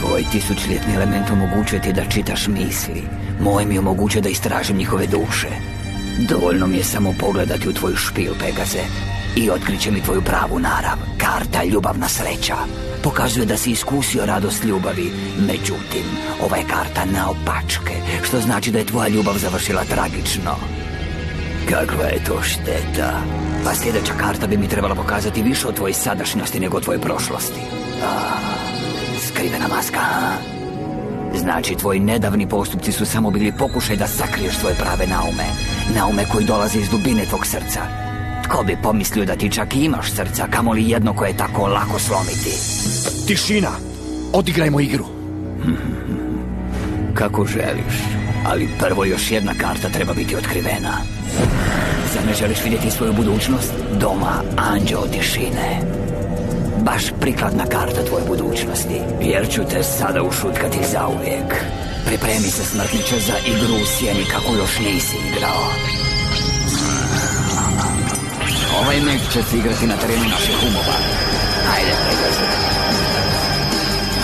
Tvoj tisućljetni element omogućuje ti da čitaš misli. Moj mi omogućuje da istražim njihove duše. Dovoljno mi je samo pogledati u tvoju špil, Pegaze, i otkriće mi tvoju pravu narav. Karta ljubavna sreća pokazuje da si iskusio radost ljubavi. Međutim, ova je karta naopačke, što znači da je tvoja ljubav završila tragično. Kakva je to šteta? Pa sljedeća karta bi mi trebala pokazati više od tvoje sadašnjosti nego od tvoje prošlosti. Skrivena maska, a? Znači, tvoji nedavni postupci su samo bili pokušaj da sakriješ svoje prave naume. Naume koji dolaze iz dubine tvog srca. Tko bi pomislio da ti čak i imaš srca, kamoli jedno koje je tako lako slomiti? Tišina! Odigrajmo igru! Kako želiš, ali prvo još jedna karta treba biti otkrivena. Zar ne želiš vidjeti svoju budućnost? Doma, anđeo tišine. Baš prikladna karta tvoje budućnosti, jer ću te sada ušutkati zauvijek. Pripremi se, smrtniče, za igru u sjeni kako još nisi igrao. Ovaj meč će se igrati na terenu naših umova. Hajde, Pegaze.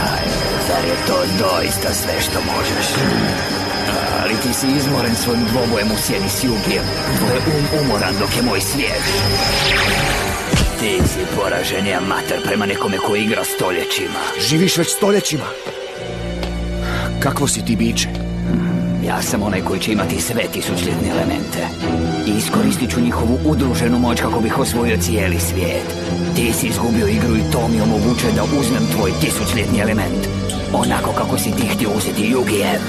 Hajde, zar je to doista sve što možeš? Ali ti si izmoren svojim dvobojem u sjeni s Jugijem. Tvoj je umoran dok je moj svjež. Ti si poraženi amater prema nekome koji igra stoljećima. Živiš već stoljećima. Kakvo si ti biće? Ja sam onaj koji će imati sve tisućljetne elemente. I iskoristit ću njihovu udruženu moć kako bih osvojio cijeli svijet. Ti si izgubio igru i to mi omogućuje da uzmem tvoj tisućljetni element. Onako kako si ti htio uzeti Jugijev.